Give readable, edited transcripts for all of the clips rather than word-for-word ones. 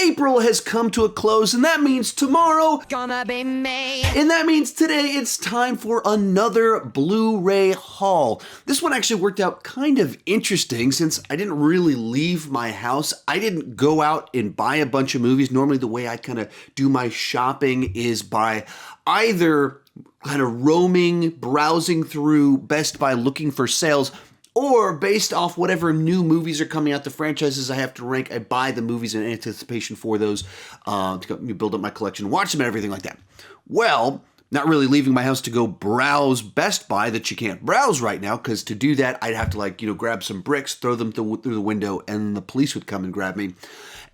April has come to a close, and that means tomorrow Gonna be me. and that means today it's time for another Blu-ray haul. This one actually worked out kind of interesting since I didn't really leave my house. I didn't go out and buy a bunch of movies. Normally the way I kind of do my shopping is by either kind of roaming, browsing through Best Buy looking for sales, or based off whatever new movies are coming out, the franchises I have to rank, I buy the movies in anticipation for those to build up my collection, watch them and everything like that. Well, not really leaving my house to go browse Best Buy that you can't browse right now, because to do that, I'd have to grab some bricks, throw them through the window, and the police would come and grab me.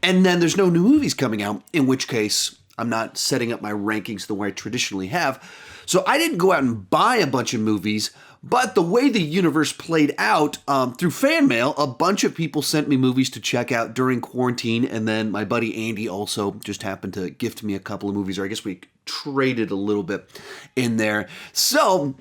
And then there's no new movies coming out, in which case I'm not setting up my rankings the way I traditionally have. So I didn't go out and buy a bunch of movies, but the way the universe played out, through fan mail, a bunch of people sent me movies to check out during quarantine, and then my buddy Andy also just happened to gift me a couple of movies, or I guess we traded a little bit in there. So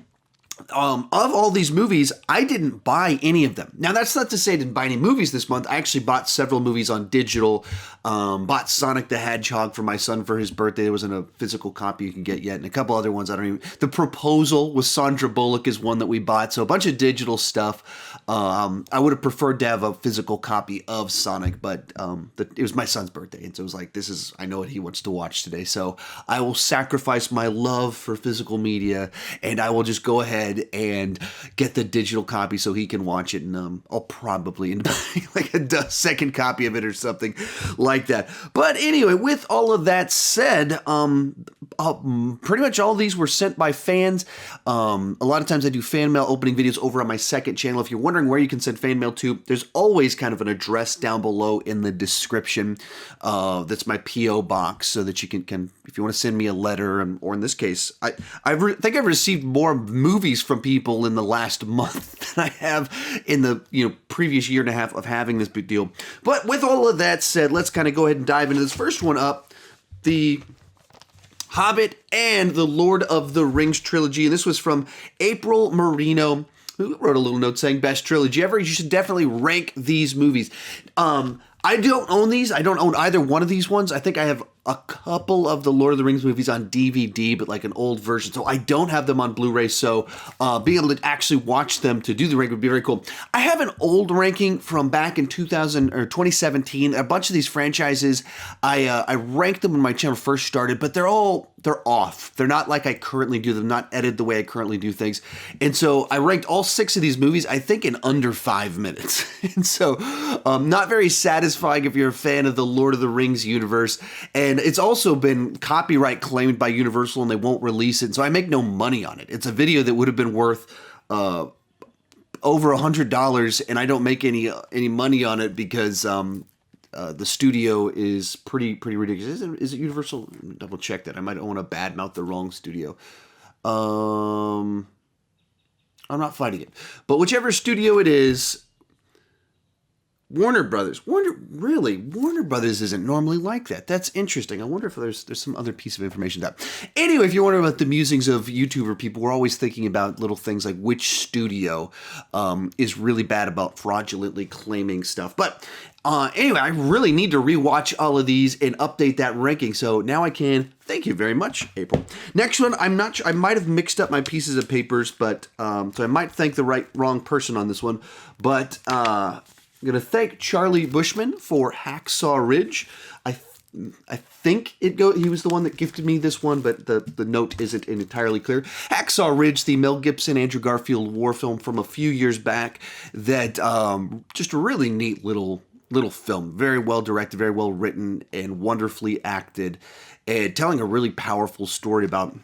of all these movies, I didn't buy any of them. Now, that's not to say I didn't buy any movies this month. I actually bought several movies on digital. Bought Sonic the Hedgehog for my son for his birthday. There wasn't a physical copy you can get yet, and a couple other ones I don't even. The Proposal with Sandra Bullock is one that we bought. So a bunch of digital stuff. I would have preferred to have a physical copy of Sonic, but it was my son's birthday, and so it was like, I know what he wants to watch today, so I will sacrifice my love for physical media, and I will just go ahead and get the digital copy so he can watch it, and I'll probably end up like a second copy of it or something like that. But anyway, with all of that said, pretty much all these were sent by fans. A lot of times I do fan mail opening videos over on my second channel. If you're wondering where you can send fan mail to, there's always kind of an address down below in the description. That's my P.O. box, so that you can if you want to send me a letter, or in this case, I think I've received more movies from people in the last month than I have in the previous year and a half of having this big deal. But with all of that said, let's kind of go ahead and dive into this first one up, the Hobbit and the Lord of the Rings trilogy. And this was from April Marino, who wrote a little note saying, best trilogy ever. You should definitely rank these movies. I don't own these. I don't own either one of these ones. I think I have a couple of the Lord of the Rings movies on DVD, but like an old version. So I don't have them on Blu-ray. So being able to actually watch them to do the rank would be very cool. I have an old ranking from back in 2017. A bunch of these franchises, I ranked them when my channel first started, but they're off. They're not like I currently do them, not edited the way I currently do things. And so I ranked all 6 of these movies, I think, in under 5 minutes. And so not very satisfying if you're a fan of the Lord of the Rings universe. And it's also been copyright claimed by Universal, and they won't release it. So I make no money on it. It's a video that would have been worth over $100, and I don't make any money on it because the studio is pretty ridiculous. Is it Universal? Double check that. I might want to badmouth the wrong studio. I'm not fighting it, but whichever studio it is. Warner Brothers. Warner Brothers isn't normally like that. That's interesting. I wonder if there's some other piece of information to that. Anyway, if you're wondering about the musings of YouTuber people, we're always thinking about little things like which studio is really bad about fraudulently claiming stuff. But anyway, I really need to rewatch all of these and update that ranking. So now I can. Thank you very much, April. Next one, I'm not sure. I might have mixed up my pieces of papers, but so I might thank the wrong person on this one. But I'm going to thank Charlie Bushman for Hacksaw Ridge. I think he was the one that gifted me this one, but the note isn't entirely clear. Hacksaw Ridge, the Mel Gibson, Andrew Garfield war film from a few years back that just a really neat little film. Very well directed, very well written, and wonderfully acted, and telling a really powerful story about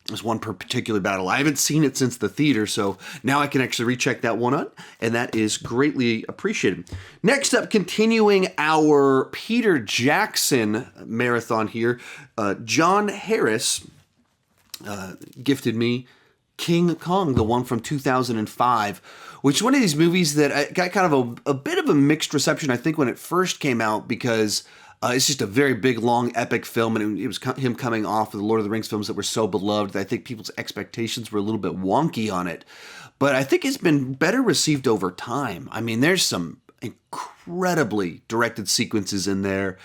this one particular battle. I haven't seen it since the theater, so now I can actually recheck that one on, and that is greatly appreciated. Next up, continuing our Peter Jackson marathon here, John Harris gifted me King Kong, the one from 2005, which is one of these movies that got kind of a bit of a mixed reception, I think, when it first came out, because it's just a very big, long, epic film, and it was him coming off of the Lord of the Rings films that were so beloved that I think people's expectations were a little bit wonky on it. But I think it's been better received over time. I mean, there's some incredibly directed sequences in there.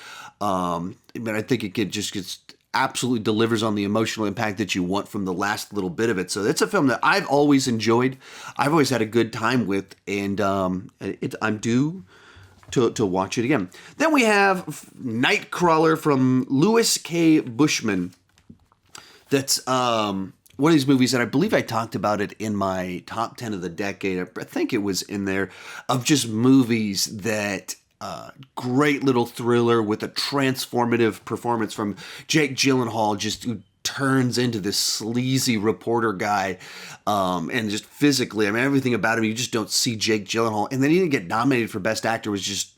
But I think it gets absolutely delivers on the emotional impact that you want from the last little bit of it. So it's a film that I've always enjoyed. I've always had a good time with, and I'm due to watch it again. Then we have Nightcrawler from Louis K. Bushman. That's one of these movies that I believe I talked about it in my top 10 of the decade. I think it was in there, of just movies that great little thriller with a transformative performance from Jake Gyllenhaal, just who turns into this sleazy reporter guy, and just physically, I mean, everything about him, you just don't see Jake Gyllenhaal. And then he didn't get nominated for Best Actor, was just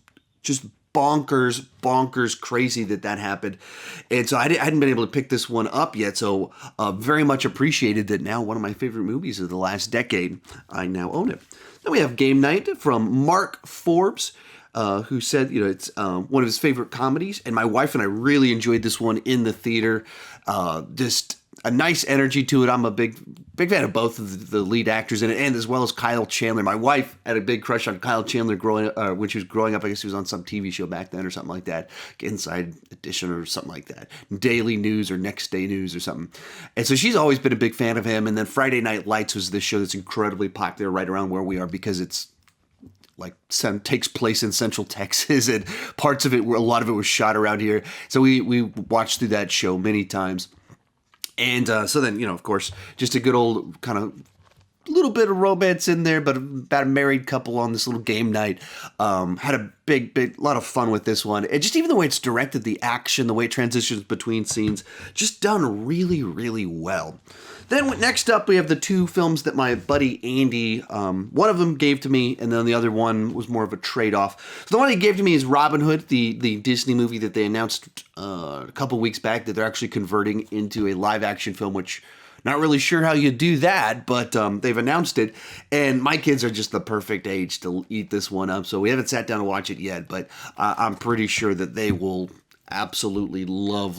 bonkers crazy that happened. And so I hadn't been able to pick this one up yet, so very much appreciated that now one of my favorite movies of the last decade, I now own it. Then we have Game Night from Mark Forbes, who said, it's one of his favorite comedies, and my wife and I really enjoyed this one in the theater. Just a nice energy to it. I'm a big fan of both of the lead actors in it, and as well as Kyle Chandler. My wife had a big crush on Kyle Chandler when she was growing up. I guess he was on some TV show back then or something like that, Inside Edition or something like that, Daily News or Next Day News or something. And so she's always been a big fan of him. And then Friday Night Lights was this show that's incredibly popular right around where we are, because it's takes place in Central Texas, and parts of it, a lot of it was shot around here. So we watched through that show many times. And so then, of course, just a good old kind of little bit of romance in there, but about a married couple on this little game night. Had a big lot of fun with this one. And just even the way it's directed, the action, the way it transitions between scenes, just done really, really well. Then next up, we have the two films that my buddy Andy, one of them gave to me, and then the other one was more of a trade-off. So the one he gave to me is Robin Hood, the Disney movie that they announced a couple weeks back that they're actually converting into a live-action film, which not really sure how you do that, but they've announced it. And my kids are just the perfect age to eat this one up, so we haven't sat down to watch it yet, but I'm pretty sure that they will absolutely love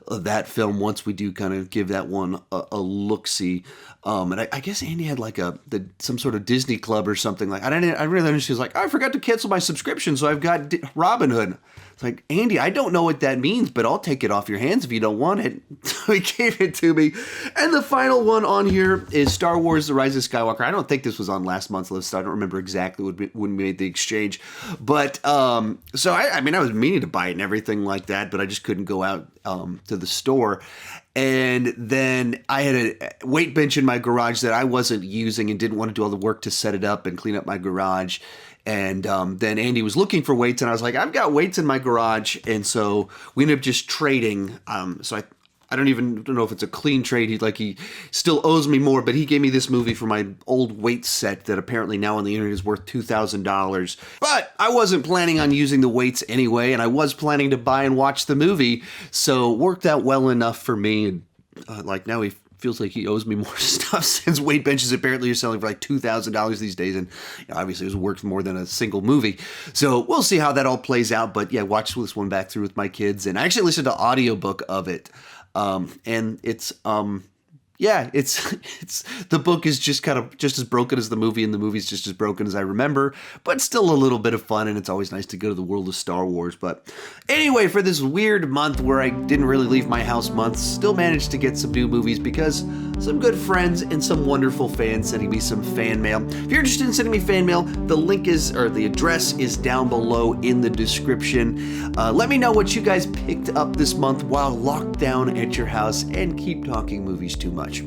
that film once we do kind of give that one a look-see. And I guess Andy had like some sort of Disney club or something. I really understood. She was like, I forgot to cancel my subscription, so I've got Robin Hood. It's like, Andy, I don't know what that means, but I'll take it off your hands if you don't want it. So he gave it to me. And the final one on here is Star Wars: The Rise of Skywalker. I don't think this was on last month's list. So I don't remember exactly when we made the exchange. But so I was meaning to buy it and everything like that, but I just couldn't go out to the store. And then I had a weight bench in my garage that I wasn't using and didn't want to do all the work to set it up and clean up my garage. And then Andy was looking for weights, and I was like, I've got weights in my garage. And so we ended up just trading. So I don't know if it's a clean trade. He still owes me more, but he gave me this movie for my old weight set that apparently now on the internet is worth $2,000. But I wasn't planning on using the weights anyway, and I was planning to buy and watch the movie. So it worked out well enough for me. And now he feels like he owes me more stuff, since weight benches apparently are selling for like $2,000 these days, and obviously it was worth more than a single movie. So we'll see how that all plays out. But yeah, watched this one back through with my kids, and I actually listened to audiobook of it. And it's the book is just kind of just as broken as the movie, and the movie's just as broken as I remember, but still a little bit of fun, and it's always nice to go to the world of Star Wars. But anyway, for this weird month where I didn't really leave my house month, still managed to get some new movies because some good friends and some wonderful fans sending me some fan mail. If you're interested in sending me fan mail, the address is down below in the description. Let me know what you guys picked up this month while locked down at your house, and keep talking movies too much.